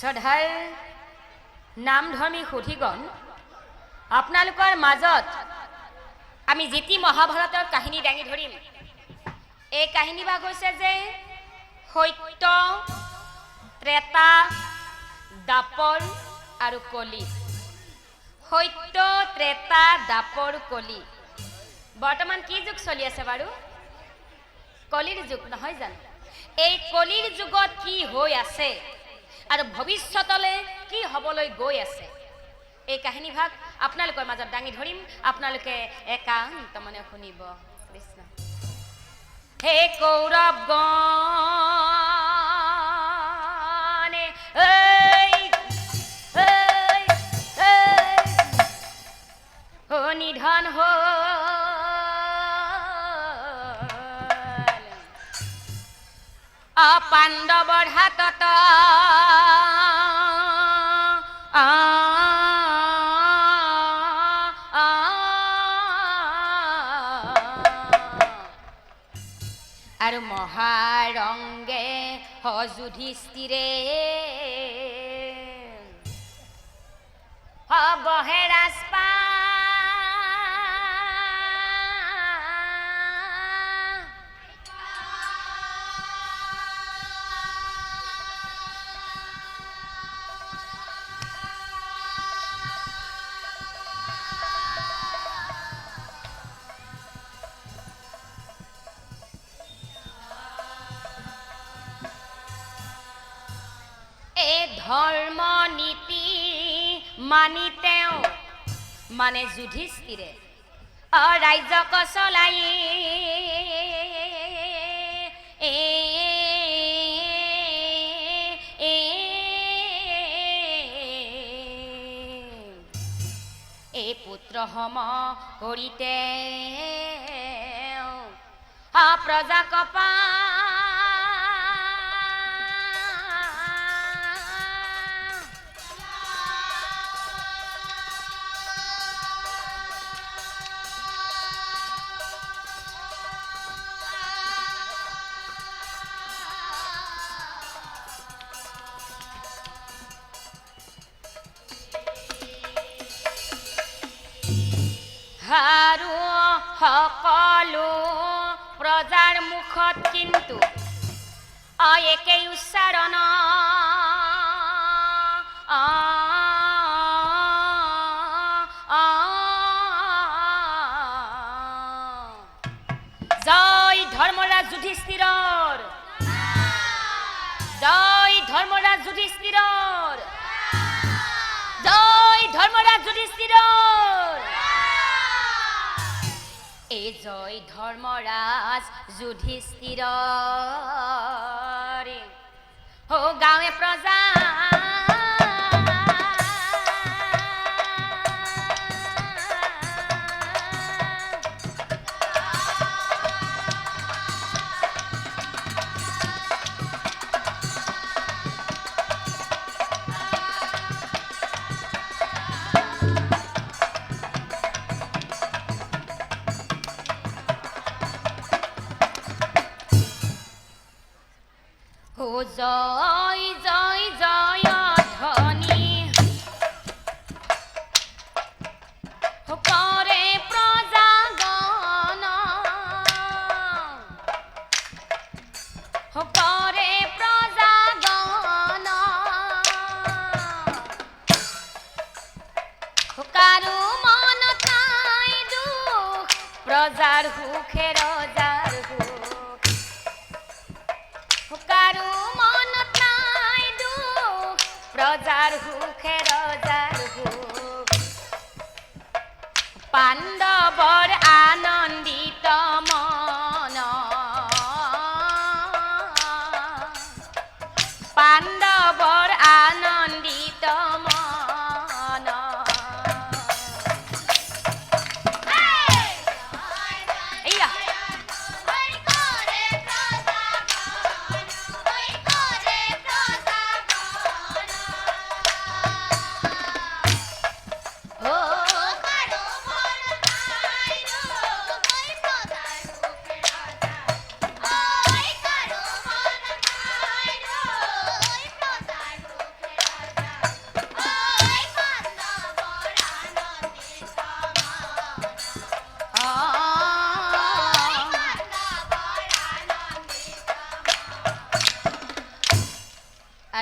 শ্ৰদ্ধাৰ নামধৰ্মী সুধীগণ, আপোনালোকৰ মাজত আমি যিটি মহাভাৰতৰ কাহিনী দাঙি ধৰিম। এই কাহিনীভাগ হৈছে যে সত্য, ত্ৰেতা, দাপৰ আৰু কলি। সত্য, ত্ৰেতা, দাপৰ, কলি। বৰ্তমান কি যুগ চলি আছে বাৰু? কলিৰ যুগ নহয় জানো? এই কলিৰ যুগত কি হৈ আছে আৰু ভৱিষ্যতলৈ কি হ'বলৈ গৈ আছে, এই কাহিনীভাগ আপোনালোকৰ মাজত দাঙি ধৰিম। আপোনালোকে একান্ত মনে শুনিব। কৃষ্ণ। হে কৌৰৱগণ, নিধন হ'ল পাণ্ডৱৰ হাতত আৰু মহাৰংগে যুধিষ্ঠিৰে হবহে ৰাজপা ধৰ্ম নীতি মানি তেওঁ মানে যুধিষ্ঠিৰে ৰাজ্যক চলাই এই পুত্ৰ সম কৰিতে প্ৰজাক আৰু সকলো প্ৰজাৰ মুখত কিন্তু একেই উচ্চাৰণ জয় ধৰ্মৰাজ যুধিষ্ঠিৰৰ, জয় ধৰ্মৰাজ যুধিষ্ঠিৰৰ, জয় ধৰ্মৰাজ যুধিষ্ঠিৰৰ। এই জয় ধৰ্মৰাজ যুধিষ্ঠিৰৰ গাঁৱে প্ৰজা জয় জয় জয় ধ্বনি কৰে প্ৰজাগণ, কৰে প্ৰজাগণ কাৰো মনত নাই দুখ, প্ৰজাৰ সুখে ৰজাৰ সুখ, কাৰো মনত নাই দুখ, প্ৰজাৰ সুখে ৰজাৰ সুখ। পাণ্ডৱৰ আনন্দিত মন, পাণ্ডৱৰ আনন্দিত মন।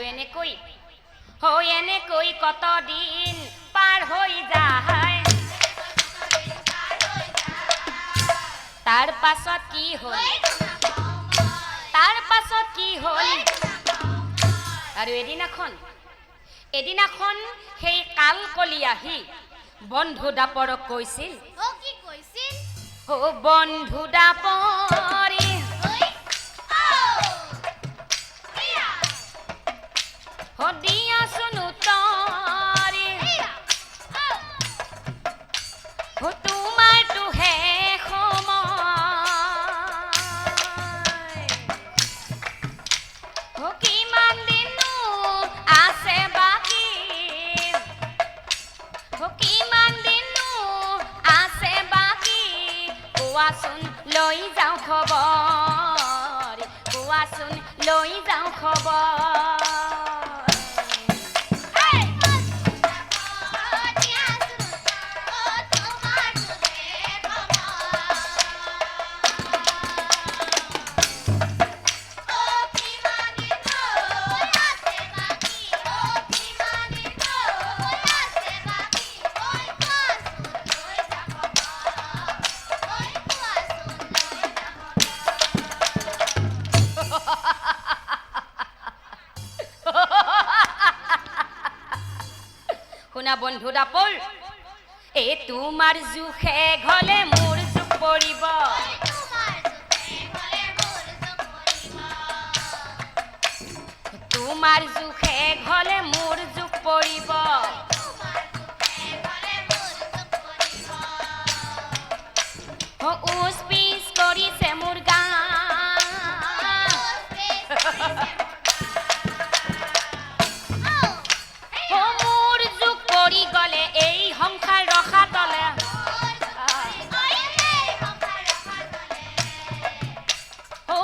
আৰু এনেকৈ কত দিন পাৰ হৈ যায় তাৰ পাছত কি হ'ল আৰু এদিনাখন সেই কালকলি আহি বন্ধু দাপৰক কৈছিল বন্ধু দাপৰি দিয়াচোন উত্তৰি তোমাৰতো হে সময় কিমান দিনো আছে বাকী কোৱাচোন লৈ যাওঁ খবৰ শুনা বন্ধু দাপৰ তোমাৰ জোখে ঘলে মোৰ জোখ পৰিব তোমাৰ জোখে ঘলে মোৰ জোখ পৰিব উচ পিচ কৰিছে মোৰ গান গলে এই সংসাৰ ৰখা তলে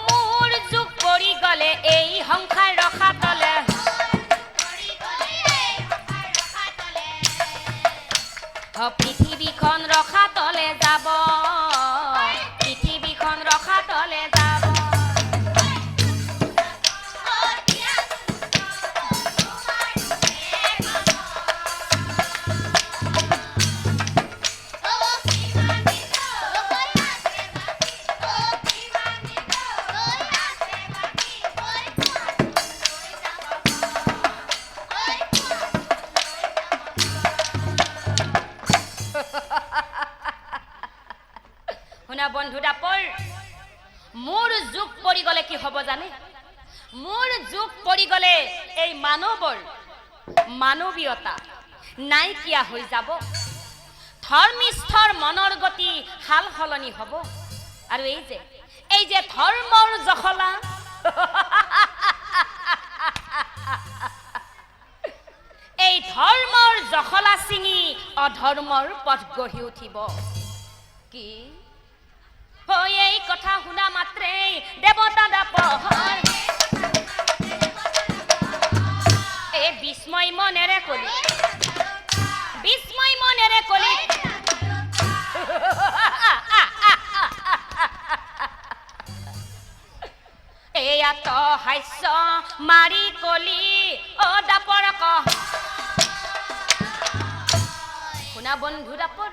মোৰ যুগ পৰি গলে এই সংসাৰ ৰখা তলে পৃথিৱীখন ৰখা তলে যাব বন্ধু দাপৰ মোৰ যুগ পৰি গলে কি হ'ব জানে মোৰ যুগ পৰি গলে এই মানৱীয়তা নাইকিয়া হৈ যাব ধৰ্মিষ্ঠৰ মনৰ গতি হাল সলনি হ'ব আৰু এই যে ধৰ্মৰ জখলা এই ধৰ্মৰ জখলা ছিঙি অধৰ্মৰ পথ গঢ়ি উঠিব কি এই কথা শুনা মাত্ৰেই দেৱতা দাপৰ এই বিস্ময় মনেৰে কলি এয়া তো হাস্য মাৰি কলি দাপৰ শুনা বন্ধু দাপৰ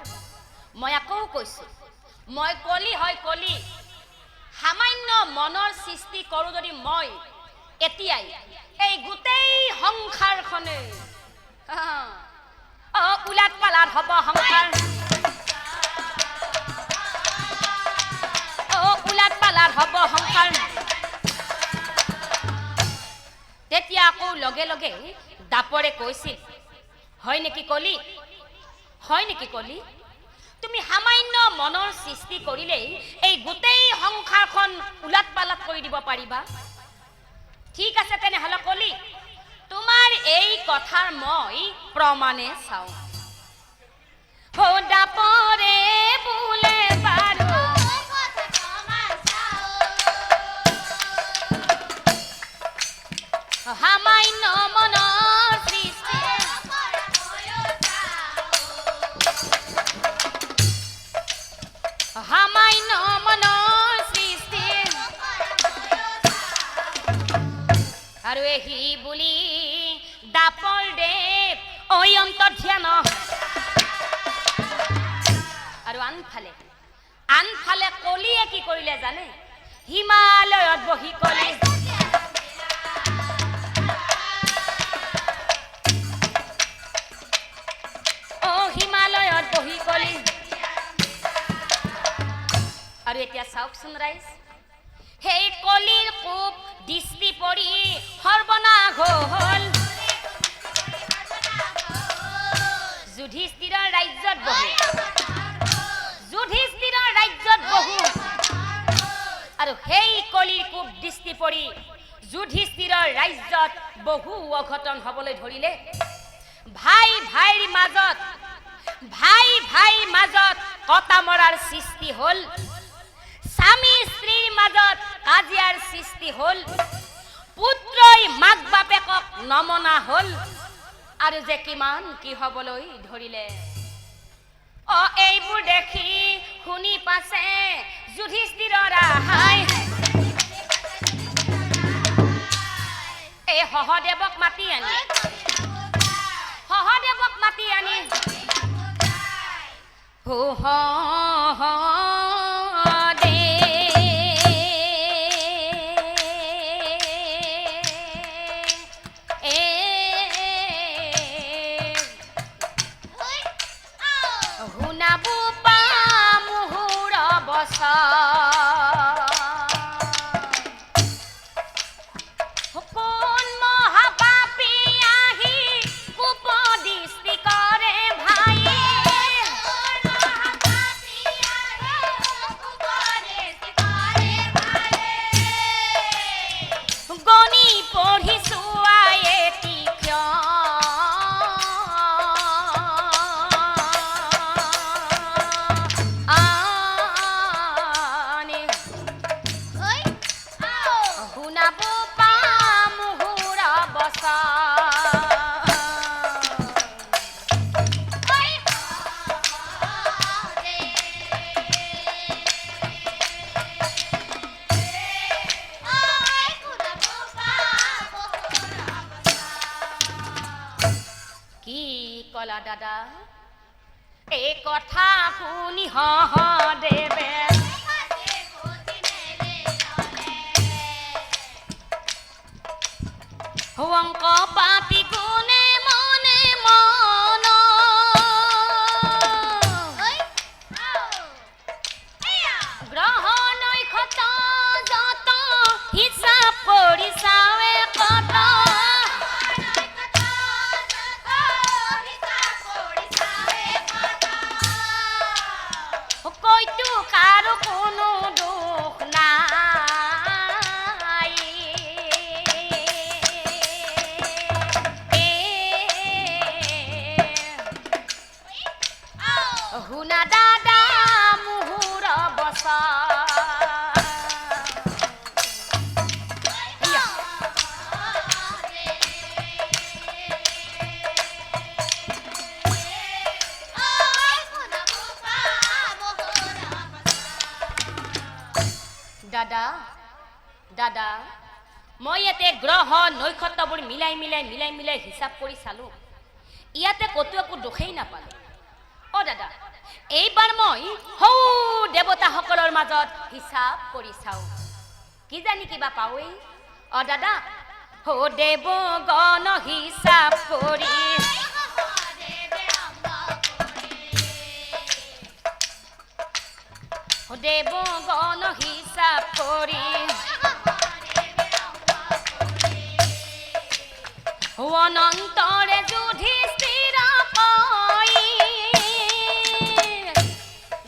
মই আকৌ কৈছো মই কলি সামান্য মনৰ সৃষ্টি কৰো যদি মই এতিয়াই এই গোটেই সংসাৰখনে উলাট পালাট হ'ব সংসাৰ তেতিয়া আকৌ লগে লগে দাপৰে কৈছিল হয় নেকি কলি তুমি সামান্য মনৰ সৃষ্টি কৰিলেই এই গোটেই সংসাৰখন উলাট পালাট কৰি দিব পাৰিবা ঠিক আছে তেনেহলে কলি তোমাৰ এই কথাৰ মই প্ৰমাণে চাওঁ দাপৰে বোলে বাৰু সামান্য মনৰ সৃষ্টি সামান্য মনৰ সৃষ্টি আৰু এহি বুলি দাপৰ দেৱ ঐ অন্তৰ্ধান আৰু আনফালে কলিয়ে কি কৰিলে জানে হিমালয়ত বহি কলি হিমালয়ত বহি কলি আৰু এতিয়া চাওকচোন ৰাইজ সেই কলিৰ কোপ দৃষ্টি পৰি সৰ্বনাশ হ'ল যুধিষ্ঠিৰৰ ৰাজ্যত বহু আৰু সেই কলিৰ কোপ দৃষ্টি পৰি যুধিষ্ঠিৰৰ ৰাজ্যত বহু অঘটন হ'বলৈ ধৰিলে ভাই ভাইৰ মাজত কটা মৰাৰ সৃষ্টি হ'ল স্বামী স্ত্ৰীৰ মাজত কাজিয়াৰ সৃষ্টি হ'ল পুত্ৰই মাক বাপেকক নমনা হ'ল আৰু যে কিমান কি হ'বলৈ ধৰিলে এইবোৰ দেখি শুনি পাছে যুধিষ্ঠিৰৰ আহাই এই সহদেৱক মাতি আনি দাদা এই কথা শুনি সহদেৱে অংক পাতি কোনে মনে মন গ্ৰহ নৈখত যত হিচাপ কৰি চাৱে কত কাৰো কোনো দুখ নাই শুনা দাদা মুহুৰ বচা দাদা মই ইয়াতে গ্ৰহ নক্ষত্ৰবোৰ মিলাই হিচাপ কৰি চালো ইয়াতে কতো একো দোষেই নাপালো দাদা এইবাৰ মই হৌ দেৱতাসকলৰ মাজত হিচাপ কৰি চাও কি জানি কিবা পাওঁই দাদা হৌ দেৱগণ হিচাপ কৰি দেৱগণ হিচাপ কৰি অনন্তৰে যুধিষ্ঠিৰ কয়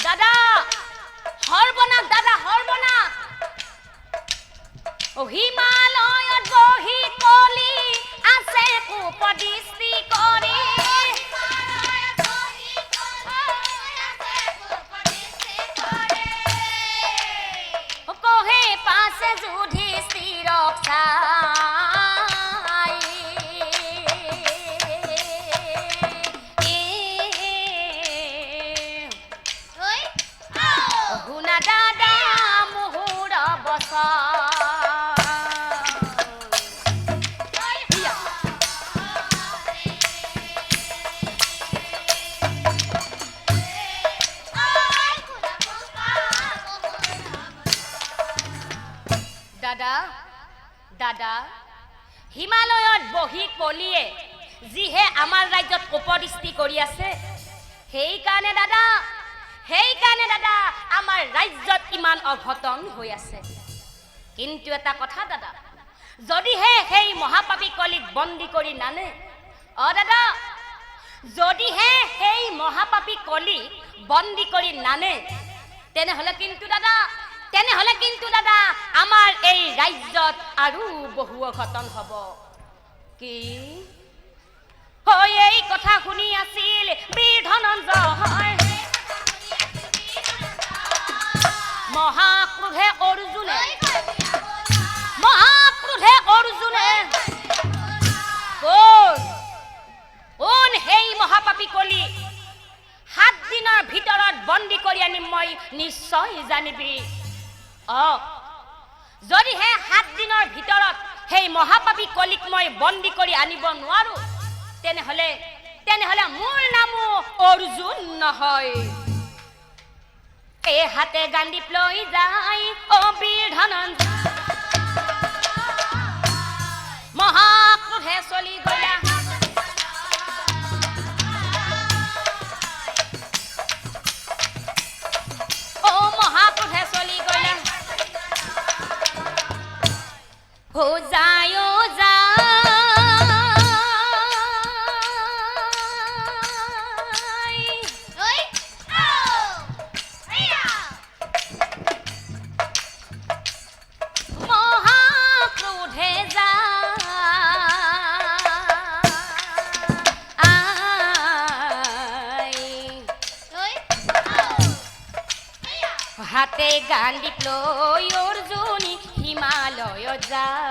দাদা সৰ্বনাশ হিমালয়ত বহি কলি আছে কুপদৃষ্টি কৰি কহে পাছে যুধিষ্ঠিৰক চাই শুনা দাদা মুহুৰ বচা দাদা হিমালয়ত বহি কলিয়ে যিহে আমাৰ ৰাজ্যত উপদৃষ্টি কৰি আছে সেইকাৰণে দাদা আমাৰ ৰাজ্যত ইমান অঘটন হৈ আছে কিন্তু এটা কথা দাদা যদিহে সেই মহাপাপী কলিক বন্দী কৰি নানে দাদা যদিহে সেই মহাপাপী কলিক বন্দী কৰি নানে তেনেহলে কিন্তু দাদা আমাৰ এই ৰাজ্যত আৰু বহু অঘটন হ'ব কি এই কথা শুনি আছিল বীৰ ধনঞ্জয় মহাক্ৰোধে অৰ্জুনে কোন সেই মহাপাপী কলি 7 দিনৰ ভিতৰত বন্দী কৰি আনিম মই নিশ্চয় জানিবি যদিহে 7 দিনৰ ভিতৰত সেই মহাপাপী কলিক মই বন্দী কৰি আনিব নোৱাৰো তেনেহলে মোৰ নামো অৰ্জুন নহয় এই হাতে গাণ্ডীপ লৈ যায় বীৰ ধনঞ্জয় মহাক্ৰোধে চলি গলা মহাক্ৰোধে চলি গলা যায় হাতে গাণ্ডীপ লৈ অৰ্জুনী হিমালয় যায়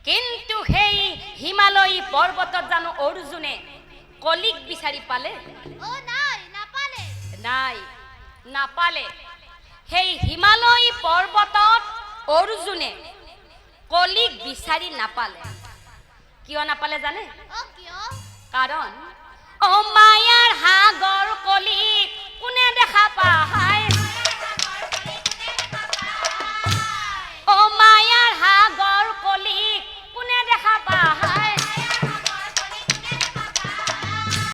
কিন্তু সেই হিমালয় পৰ্বতত জানো অৰ্জুনে কলিক বিচাৰি পালে নাপালে সেই হিমালয় পৰ্বতত অৰ্জুনে কলিক বিচাৰি নাপালে কিয় নাপালে জানে কাৰণ মায়াৰ সাগৰ কলিক কোনে দেখা পায়